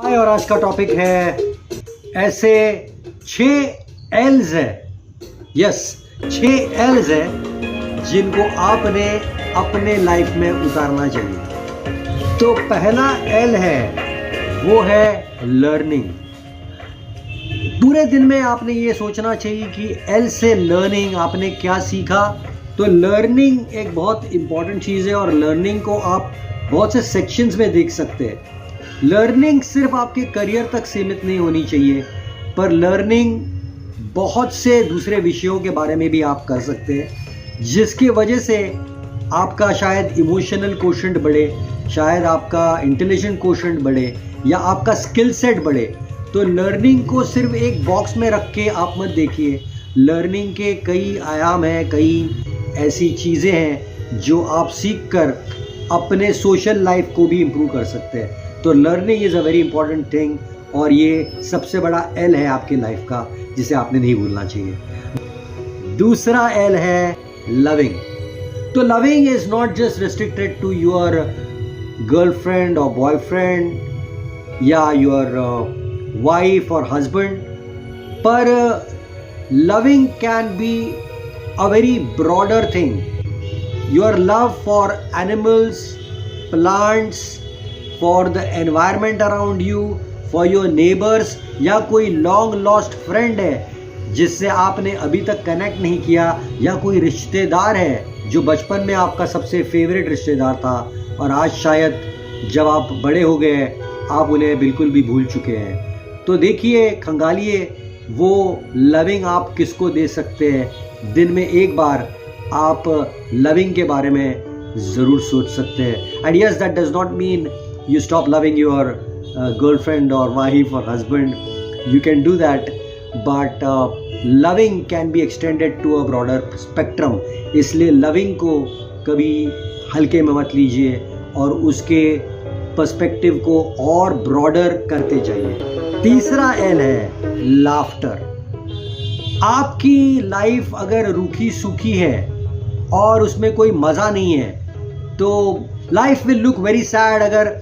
और आज का टॉपिक है ऐसे 6 L's है, यस 6 L's है जिनको आपने अपने लाइफ में उतारना चाहिए। तो पहला L है वो है लर्निंग। पूरे दिन में आपने ये सोचना चाहिए कि L से लर्निंग आपने क्या सीखा। तो लर्निंग एक बहुत इंपॉर्टेंट चीज़ है और लर्निंग को आप बहुत से सेक्शंस में देख सकते हैं। लर्निंग सिर्फ आपके करियर तक सीमित नहीं होनी चाहिए, पर लर्निंग बहुत से दूसरे विषयों के बारे में भी आप कर सकते हैं, जिसकी वजह से आपका शायद इमोशनल कोशेंट बढ़े, शायद आपका इंटेलिजेंट कोशेंट बढ़े या आपका स्किल सेट बढ़े। तो लर्निंग को सिर्फ एक बॉक्स में रख के आप मत देखिए। लर्निंग के कई आयाम हैं, कई ऐसी चीज़ें हैं जो आप सीख कर अपने सोशल लाइफ को भी इम्प्रूव कर सकते हैं। तो learning is a very important thing और ये सबसे बड़ा L है आपकी लाइफ का, जिसे आपने नहीं भूलना चाहिए। दूसरा L है लविंग। तो loving is not just restricted to your girlfriend और बॉयफ्रेंड या योर वाइफ और हस्बैंड, पर loving can be a very broader thing. Your love for animals, plants, for the environment around you, for your neighbours, या कोई long lost friend है जिससे आपने अभी तक कनेक्ट नहीं किया, या कोई रिश्तेदार है जो बचपन में आपका सबसे फेवरेट रिश्तेदार था और आज शायद जब आप बड़े हो गए आप उन्हें बिल्कुल भी भूल चुके हैं। तो देखिए, खंगालिए वो लविंग आप किसको दे सकते हैं। दिन में एक बार आप लविंग के बारे में ज़रूर सोच सकते हैं। And yes, that does not mean you stop loving your girlfriend or wife or husband. You can do that, but loving can be extended to a broader spectrum. इसलिए loving को कभी हल्के में मत लीजिए और उसके पर्सपेक्टिव को और ब्रॉडर करते जाइए। तीसरा L है लाफ्टर। आपकी लाइफ अगर रूखी सूखी है और उसमें कोई मज़ा नहीं है तो life will look very sad. अगर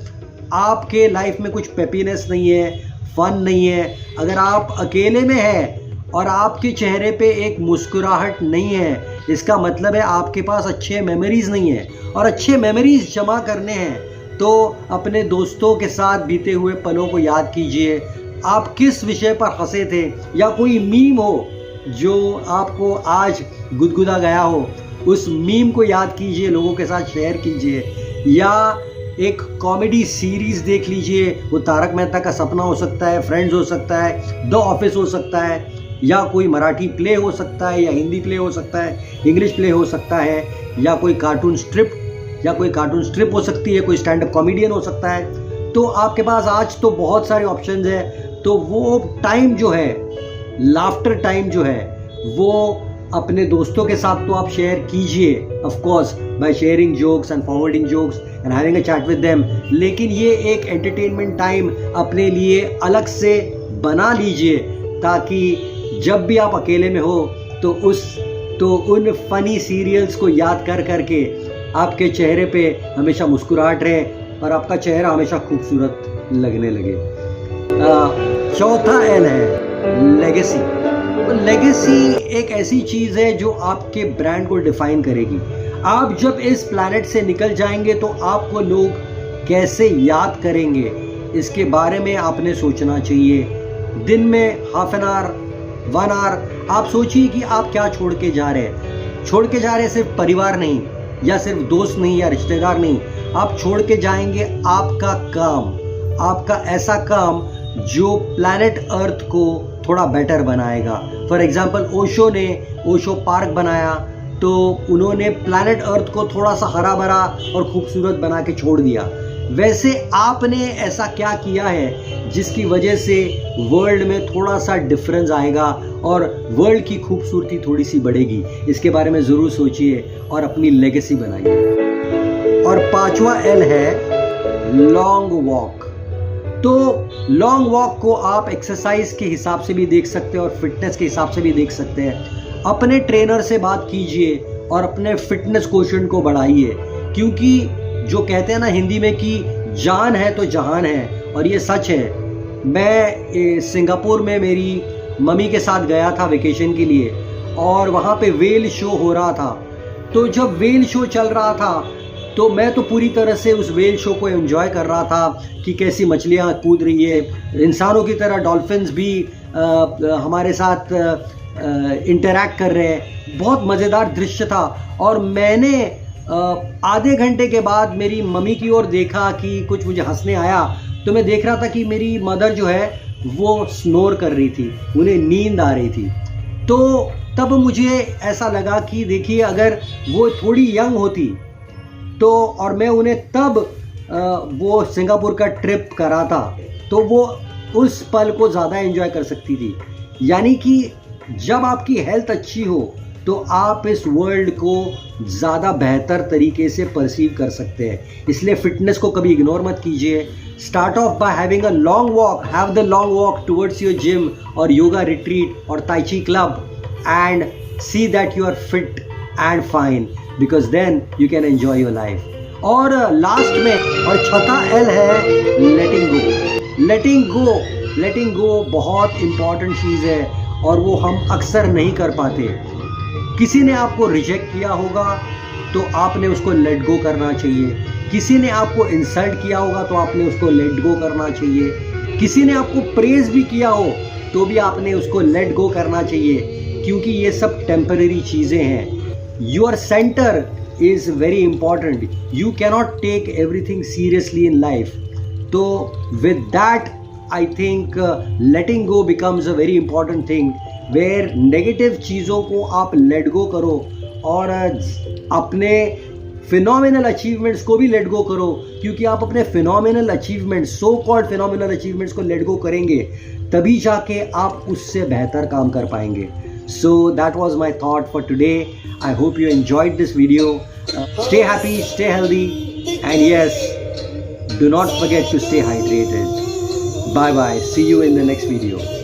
आपके लाइफ में कुछ पेपीनेस नहीं है, फन नहीं है, अगर आप अकेले में हैं और आपके चेहरे पे एक मुस्कुराहट नहीं है, इसका मतलब है आपके पास अच्छे मेमोरीज नहीं है। और अच्छे मेमोरीज जमा करने हैं तो अपने दोस्तों के साथ बीते हुए पलों को याद कीजिए। आप किस विषय पर हंसे थे, या कोई मीम हो जो आपको आज गुदगुदा गया हो, उस मीम को याद कीजिए, लोगों के साथ शेयर कीजिए। या एक कॉमेडी सीरीज देख लीजिए, वो तारक मेहता का सपना हो सकता है, फ्रेंड्स हो सकता है, द ऑफिस हो सकता है, या कोई मराठी प्ले हो सकता है, या हिंदी प्ले हो सकता है, इंग्लिश प्ले हो सकता है, या कोई कार्टून स्ट्रिप हो सकती है, कोई स्टैंड अप कॉमेडियन हो सकता है। तो आपके पास आज तो बहुत सारे ऑप्शंस हैं। तो वो टाइम जो है, लाफ्टर टाइम जो है, वो अपने दोस्तों के साथ तो आप शेयर कीजिए, of course by sharing jokes and forwarding jokes and having a chat with them. लेकिन ये एक एंटरटेनमेंट टाइम अपने लिए अलग से बना लीजिए, ताकि जब भी आप अकेले में हो तो उन फनी सीरियल्स को याद कर करके आपके चेहरे पे हमेशा मुस्कुराहट रहे और आपका चेहरा हमेशा खूबसूरत लगने लगे। चौथा L है लेगेसी। तो लेगेसी एक ऐसी चीज़ है जो आपके ब्रांड को डिफाइन करेगी। आप जब इस प्लैनेट से निकल जाएंगे तो आपको लोग कैसे याद करेंगे, इसके बारे में आपने सोचना चाहिए। दिन में हाफ एन आवर, 1 आवर आप सोचिए कि आप क्या छोड़ के जा रहे हैं। छोड़ के जा रहे हैं सिर्फ परिवार नहीं, या सिर्फ दोस्त नहीं, या रिश्तेदार नहीं, आप छोड़ के जाएंगे आपका काम, आपका ऐसा काम जो प्लैनेट अर्थ को थोड़ा बेटर बनाएगा। फॉर एग्जाम्पल, ओशो ने ओशो पार्क बनाया तो उन्होंने प्लैनेट अर्थ को थोड़ा सा हरा भरा और खूबसूरत बना के छोड़ दिया। वैसे आपने ऐसा क्या किया है जिसकी वजह से वर्ल्ड में थोड़ा सा डिफरेंस आएगा और वर्ल्ड की खूबसूरती थोड़ी सी बढ़ेगी। इसके बारे में ज़रूर सोचिए और अपनी लेगेसी बनाइए। और पांचवा L है लॉन्ग वॉक। तो लॉन्ग वॉक को आप एक्सरसाइज के हिसाब से भी देख सकते हैं और फिटनेस के हिसाब से भी देख सकते हैं। अपने ट्रेनर से बात कीजिए और अपने फिटनेस कोशेंट को बढ़ाइए, क्योंकि जो कहते हैं ना हिंदी में कि जान है तो जहान है, और ये सच है मैं सिंगापुर में मेरी मम्मी के साथ गया था वेकेशन के लिए, और वहाँ पे वेल शो हो रहा था। तो जब वेल शो चल रहा था तो मैं तो पूरी तरह से उस वेल शो को एंजॉय कर रहा था कि कैसी मछलियाँ कूद रही है, इंसानों की तरह डॉल्फिन्स भी हमारे साथ इंटरैक्ट कर रहे हैं। बहुत मज़ेदार दृश्य था। और मैंने आधे घंटे के बाद मेरी मम्मी की ओर देखा कि कुछ मुझे हंसने आया, तो मैं देख रहा था कि मेरी मदर जो है वो स्नोर कर रही थी, उन्हें नींद आ रही थी। तो तब मुझे ऐसा लगा कि देखिए, अगर वो थोड़ी यंग होती तो, और मैं उन्हें तब वो सिंगापुर का ट्रिप करा था, तो वो उस पल को ज़्यादा एंजॉय कर सकती थी। यानी कि जब आपकी हेल्थ अच्छी हो तो आप इस वर्ल्ड को ज़्यादा बेहतर तरीके से परसीव कर सकते हैं। इसलिए फिटनेस को कभी इग्नोर मत कीजिए। Start of by having a long walk, have the long walk towards your gym और योगा रिट्रीट और tai chi club, and see that you are fit and fine, because then you can enjoy your life. और last में और छठा L है लेटिंग गो। लेटिंग गो बहुत important चीज़ है और वो हम अक्सर नहीं कर पाते। किसी ने आपको रिजेक्ट किया होगा तो आपने उसको लेट गो करना चाहिए। किसी ने आपको इंसल्ट किया होगा तो आपने उसको लेट गो करना चाहिए। किसी ने आपको प्रेज भी किया हो तो भी आपने उसको लेट गो करना चाहिए, क्योंकि ये सब टेम्पररी चीज़ें हैं। Your centre is very important. You cannot take everything seriously in life. तो with that I think letting go becomes a very important thing, where negative चीज़ों को आप लेट गो करो और अपने फिनोमिनल अचीवमेंट्स को भी लेट गो करो, क्योंकि आप अपने phenomenal achievements, so called phenomenal achievements को लेट गो करेंगे तभी जाके आप उससे बेहतर काम कर पाएंगे। So that was my thought for today. I hope you enjoyed this video. Stay happy, stay healthy, and yes, do not forget to stay hydrated. Bye bye. See you in the next video.